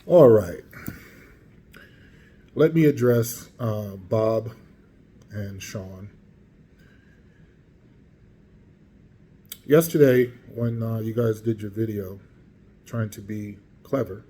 All right. Let me address Bob and Shawn. Yesterday, when you guys did your video trying to be clever,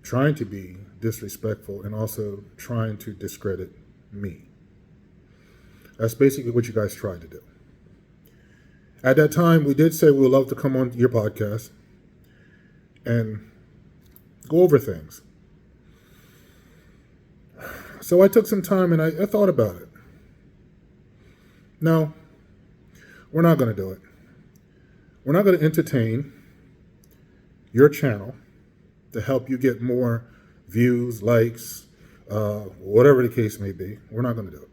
trying to be disrespectful, and also trying to discredit me, that's basically what you guys tried to do. At that time, we did say we would love to come on your podcast and go over things. So I took some time and I thought about it. No, we're not going to do it. We're not going to entertain your channel to help you get more views, likes, whatever the case may be. We're not going to do it.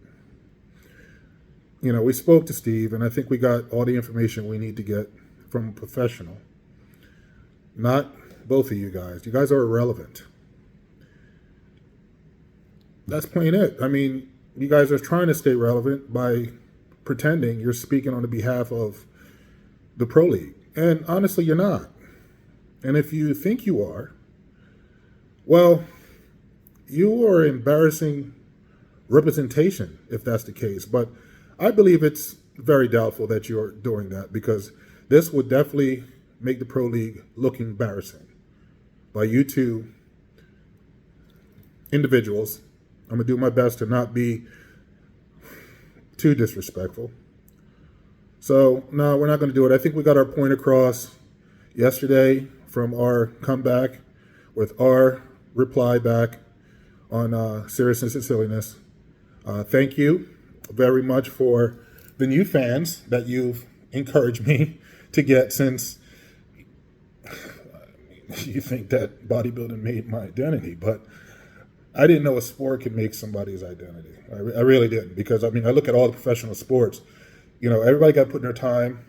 You know, we spoke to Steve, and I think we got all the information we need to get from a professional. Not both of you guys. You guys are irrelevant. That's plain it. I mean, you guys are trying to stay relevant by pretending you're speaking on the behalf of the Pro League. And honestly, you're not. And if you think you are, well, you are embarrassing representation if that's the case. But I believe it's very doubtful that you're doing that, because this would definitely make the Pro League look embarrassing by you two individuals. I'm going to do my best to not be too disrespectful. So, no, we're not going to do it. I think we got our point across yesterday from our comeback with our reply back on seriousness and silliness. Thank you very much for the new fans that you've encouraged me to get, since you think that bodybuilding made my identity, but I didn't know a sport could make somebody's identity. I really didn't, because I mean, I look at all the professional sports. You know, everybody got to put in their time.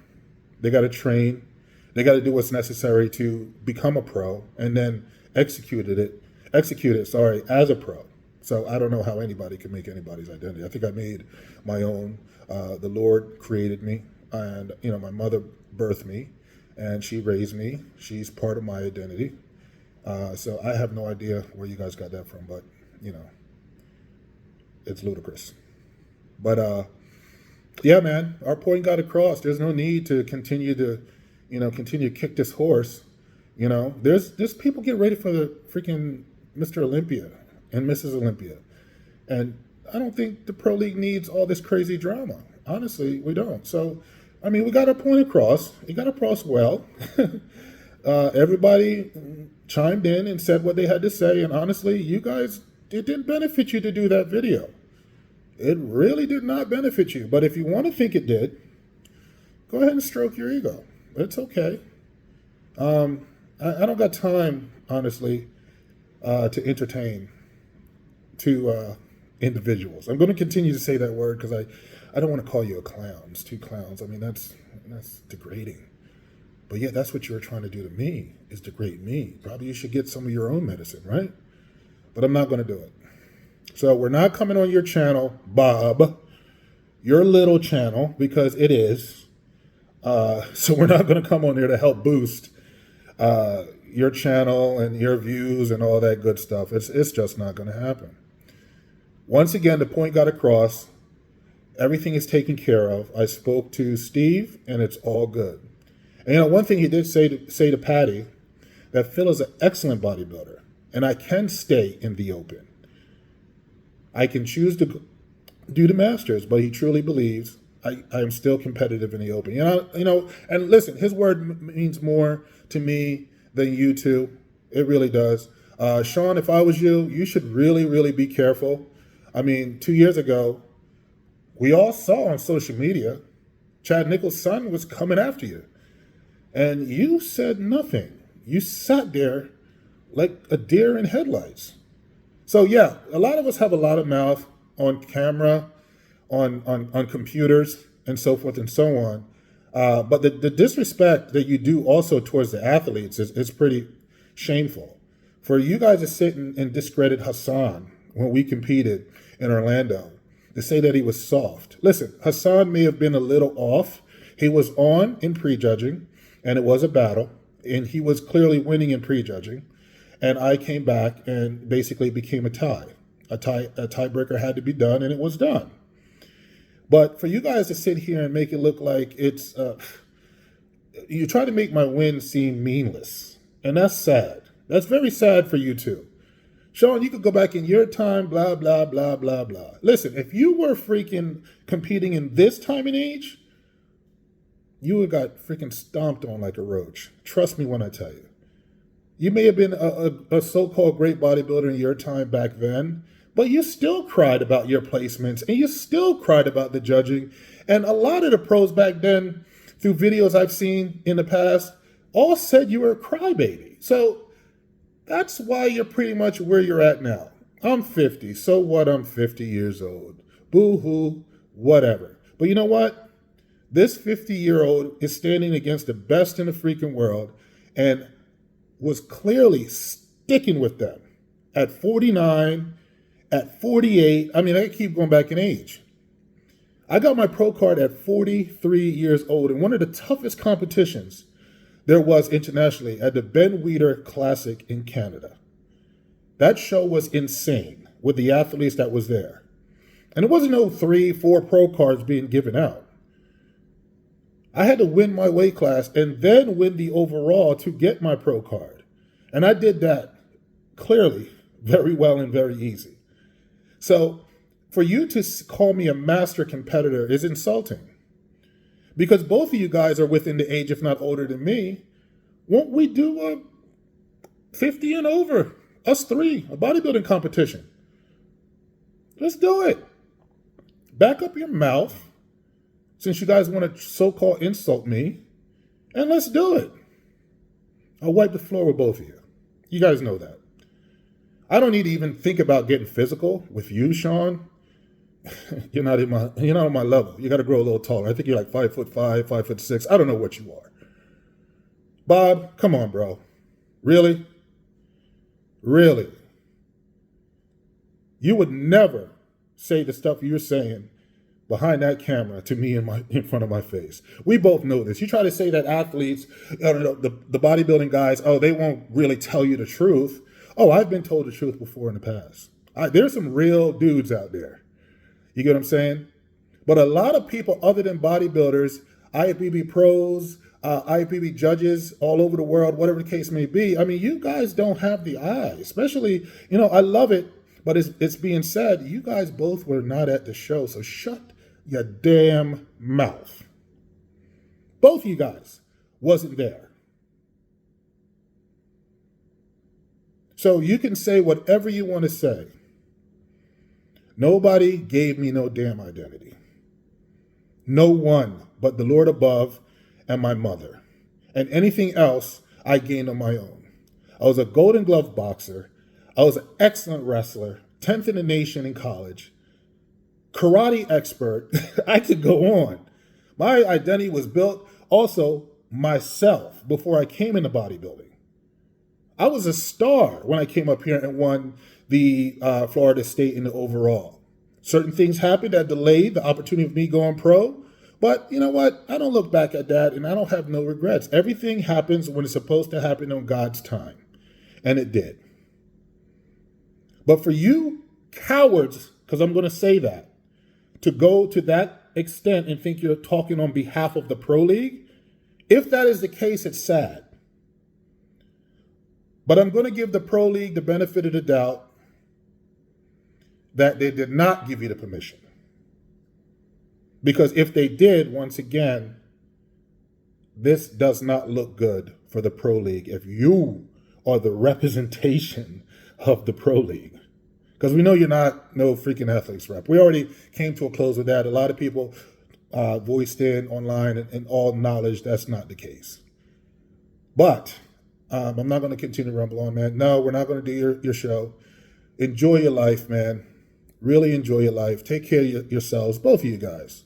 They got to train. They got to do what's necessary to become a pro, and then execute it as a pro. So I don't know how anybody can make anybody's identity. I think I made my own. The Lord created me, and you know, my mother birthed me, and she raised me. She's part of my identity. So I have no idea where you guys got that from, but you know, it's ludicrous. But yeah, man, our point got across. There's no need to continue to kick this horse. You know, there's people get ready for the freaking Mr. Olympia and Mrs. Olympia, and I don't think the Pro League needs all this crazy drama. Honestly, we don't. So, I mean, we got our point across. It got across well. Everybody chimed in and said what they had to say, and honestly, you guys, it didn't benefit you to do that video. It really did not benefit you. But if you want to think it did, go ahead and stroke your ego. It's okay. I don't got time, honestly, to entertain two individuals. I'm going to continue to say that word because I don't want to call you a clown. It's two clowns. I mean, that's degrading. But yeah, that's what you were trying to do to me, is degrade me. Probably you should get some of your own medicine, right? But I'm not going to do it. So we're not coming on your channel, Bob, your little channel, because it is. So we're not going to come on there to help boost your channel and your views and all that good stuff. It's just not going to happen. Once again, the point got across. Everything is taken care of. I spoke to Steve, and it's all good. And you know, one thing he did say to Patty, that Phil is an excellent bodybuilder, and I can stay in the open. I can choose to do the Masters, but he truly believes I am still competitive in the open. You know, and listen, his word means more to me than you two. It really does. Shawn, if I was you, you should really, really be careful. I mean, 2 years ago, we all saw on social media, Chad Nichols' son was coming after you. And you said nothing. You sat there like a deer in headlights. So yeah, a lot of us have a lot of mouth on camera, on computers, and so forth and so on. But the disrespect that you do also towards the athletes is pretty shameful. For you guys to sit and discredit Hassan when we competed in Orlando, to say that he was soft. Listen, Hassan may have been a little off. He was on in prejudging, and it was a battle, and he was clearly winning in prejudging. and I came back and basically became a tie. A tiebreaker had to be done, and it was done. But for you guys to sit here and make it look like it's, you try to make my win seem meaningless, and that's sad. That's very sad for you too. Shawn, you could go back in your time, blah, blah, blah, blah, blah. Listen, if you were freaking competing in this time and age, you would got freaking stomped on like a roach. Trust me when I tell you. You may have been a so-called great bodybuilder in your time back then, but you still cried about your placements, and you still cried about the judging. And a lot of the pros back then, through videos I've seen in the past, all said you were a crybaby. So that's why you're pretty much where you're at now. I'm 50. So what? I'm 50 years old. Boo-hoo, whatever. But you know what? This 50-year-old is standing against the best in the freaking world and was clearly sticking with them at 49, at 48. I mean, I keep going back in age. I got my pro card at 43 years old in one of the toughest competitions there was internationally at the Ben Weider Classic in Canada. That show was insane with the athletes that was there. And it wasn't no 3, 4 pro cards being given out. I had to win my weight class and then win the overall to get my pro card. And I did that clearly very well and very easy. So for you to call me a master competitor is insulting. Because both of you guys are within the age, if not older than me. Won't we do a 50 and over, us three, a bodybuilding competition? Let's do it. Back up your mouth, since you guys want to so-called insult me, and let's do it. I'll wipe the floor with both of you. You guys know that. I don't need to even think about getting physical with you, Shawn. You're not on my level. You got to grow a little taller. I think you're like 5'5", 5'6". I don't know what you are. Bob, come on, bro. Really? Really? You would never say the stuff you're saying behind that camera to me in front of my face. We both know this. You try to say that athletes, the bodybuilding guys, they won't really tell you the truth. Oh, I've been told the truth before in the past. There's some real dudes out there. You get what I'm saying? But a lot of people other than bodybuilders, IFBB pros, IFBB judges all over the world, whatever the case may be, I mean, you guys don't have the eye. Especially, I love it, but it's being said, you guys both were not at the show, so shut your damn mouth. Both of you guys wasn't there. So you can say whatever you want to say. Nobody gave me no damn identity. No one but the Lord above and my mother. And anything else I gained on my own. I was a Golden Glove boxer. I was an excellent wrestler, 10th in the nation in college, karate expert. I could go on. My identity was built also myself before I came into bodybuilding. I was a star when I came up here and won the Florida State in the overall. Certain things happened that delayed the opportunity of me going pro. But you know what? I don't look back at that and I don't have no regrets. Everything happens when it's supposed to happen on God's time. And it did. But for you cowards, because I'm going to say that, to go to that extent and think you're talking on behalf of the Pro League, if that is the case, it's sad. But I'm going to give the Pro League the benefit of the doubt that they did not give you the permission. Because if they did, once again, this does not look good for the Pro League if you are the representation of the Pro League. Because we know you're not no freaking athletes rep. We already came to a close with that. A lot of people voiced in online and all knowledge that's not the case. But I'm not going to continue to rumble on, man. No, we're not going to do your show. Enjoy your life, man. Really enjoy your life. Take care of yourselves, both of you guys.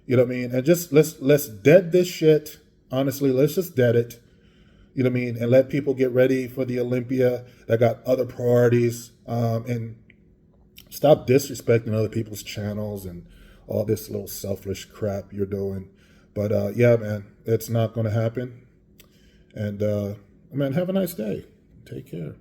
You know what I mean? And just let's dead this shit. Honestly, let's just dead it. You know what I mean? And let people get ready for the Olympia that got other priorities. And stop disrespecting other people's channels and all this little selfish crap you're doing. But yeah, man, it's not going to happen. And man, have a nice day. Take care.